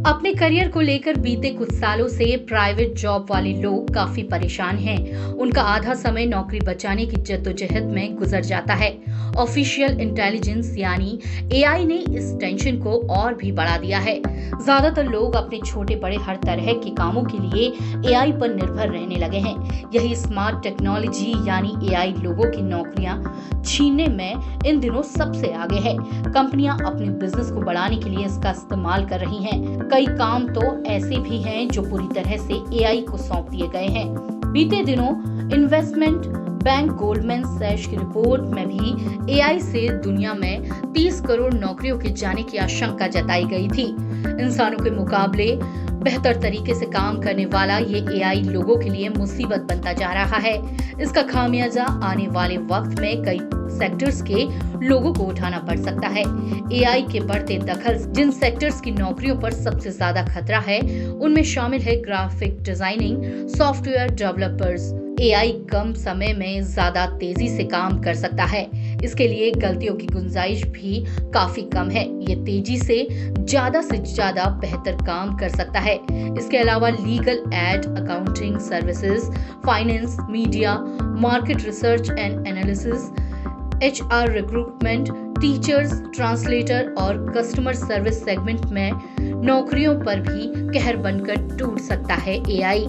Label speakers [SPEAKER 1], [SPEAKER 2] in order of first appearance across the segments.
[SPEAKER 1] अपने करियर को लेकर बीते कुछ सालों से प्राइवेट जॉब वाले लोग काफी परेशान हैं। उनका आधा समय नौकरी बचाने की जद्दोजहद में गुजर जाता है। ऑफिशियल इंटेलिजेंस यानी एआई ने इस टेंशन को और भी बढ़ा दिया है। ज्यादातर लोग अपने छोटे बड़े हर तरह के कामों के लिए एआई पर निर्भर रहने लगे हैं। यही स्मार्ट टेक्नोलॉजी यानी एआई लोगों की नौकरियां छीनने में इन दिनों सबसे आगे है। कंपनियां अपने बिजनेस को बढ़ाने के लिए इसका इस्तेमाल कर रही हैं। कई काम तो ऐसे भी हैं जो पूरी तरह से एआई को सौंप दिए गए हैं। बीते दिनों इन्वेस्टमेंट बैंक गोल्डमैन सैच की रिपोर्ट में भी एआई से दुनिया में 30 करोड़ नौकरियों के जाने की आशंका जताई गई थी। इंसानों के मुकाबले बेहतर तरीके से काम करने वाला ये एआई लोगों के लिए मुसीबत बनता जा रहा है। इसका खामियाजा आने वाले वक्त में कई सेक्टर्स के लोगों को उठाना पड़ सकता है। एआई के बढ़ते दखल जिन सेक्टर्स की नौकरियों पर सबसे ज्यादा खतरा है, उनमें शामिल है graphic designing, software developers. AI कम समय में ज्यादा तेजी से काम कर सकता है। इसके लिए गलतियों की गुंजाइश भी काफी कम है। ये तेजी से ज्यादा बेहतर काम कर सकता है। इसके अलावा legal, aid, accounting services, finance, media, market research and analysis, HR recruitment, teachers, translator और कस्टमर सर्विस सेगमेंट में नौकरियों पर भी कहर बनकर टूट सकता है एआई।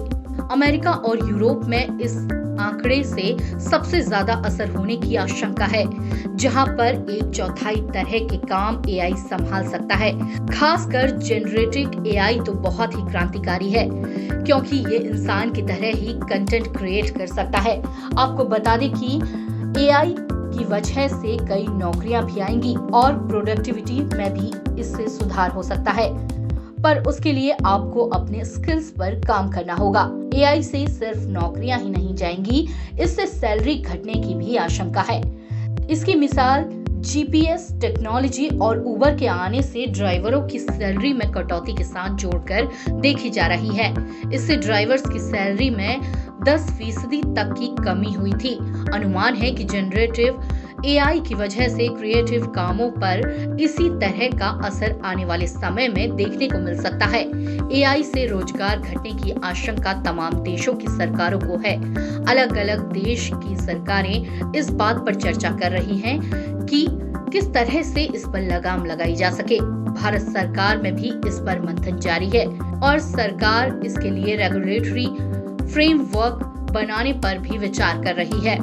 [SPEAKER 1] अमेरिका और यूरोप में इस आंकड़े से सबसे ज्यादा असर होने की आशंका है, जहां पर 1/4 तरह के काम एआई संभाल सकता है। खासकर जेनरेटिव एआई तो बहुत ही क्रांतिकारी है, क्योंकि ये इंसान की तरह ही कंटेंट क्रिएट कर सकता है। आपको बता दें कि एआई की वजह से कई नौकरियां भी आएंगी और प्रोडक्टिविटी में भी इससे सुधार हो सकता है, पर उसके लिए आपको अपने स्किल्स पर काम करना होगा। एआई से सिर्फ नौकरियां ही नहीं जाएंगी, इससे सैलरी घटने की भी आशंका है। इसकी मिसाल जीपीएस टेक्नोलॉजी और उबर के आने से ड्राइवरों की सैलरी में कटौती के साथ जोड़कर देखी जा रही है। इससे ड्राइवर्स की सैलरी में 10% तक की कमी हुई थी। अनुमान है कि जनरेटिव एआई की वजह से क्रिएटिव कामों पर इसी तरह का असर आने वाले समय में देखने को मिल सकता है। एआई से रोजगार घटने की आशंका तमाम देशों की सरकारों को है। अलग अलग देश की सरकारें इस बात पर चर्चा कर रही हैं कि किस तरह से इस पर लगाम लगाई जा सके। भारत सरकार में भी इस पर मंथन जारी है और सरकार इसके लिए रेगुलेटरी फ्रेमवर्क बनाने पर भी विचार कर रही है।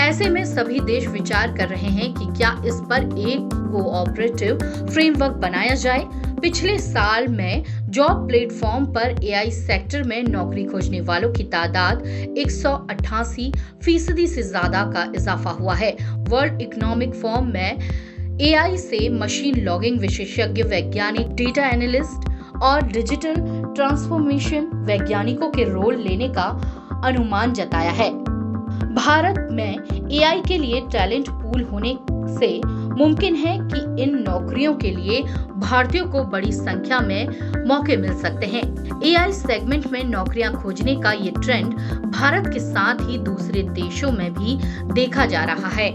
[SPEAKER 1] ऐसे में सभी देश विचार कर रहे हैं कि क्या इस पर एक कोऑपरेटिव फ्रेमवर्क बनाया जाए। पिछले साल में जॉब प्लेटफॉर्म पर एआई सेक्टर में नौकरी खोजने वालों की तादाद 188% से ज्यादा का इजाफा हुआ है। वर्ल्ड इकोनॉमिक फोरम में एआई से मशीन लर्निंग विशेषज्ञ, वैज्ञानिक, डेटा एनालिस्ट और डिजिटल ट्रांसफॉर्मेशन वैज्ञानिकों के रोल लेने का अनुमान जताया है। भारत में एआई के लिए टैलेंट पूल होने से मुमकिन है कि इन नौकरियों के लिए भारतीयों को बड़ी संख्या में मौके मिल सकते हैं। एआई सेगमेंट में नौकरियां खोजने का ये ट्रेंड भारत के साथ ही दूसरे देशों में भी देखा जा रहा है।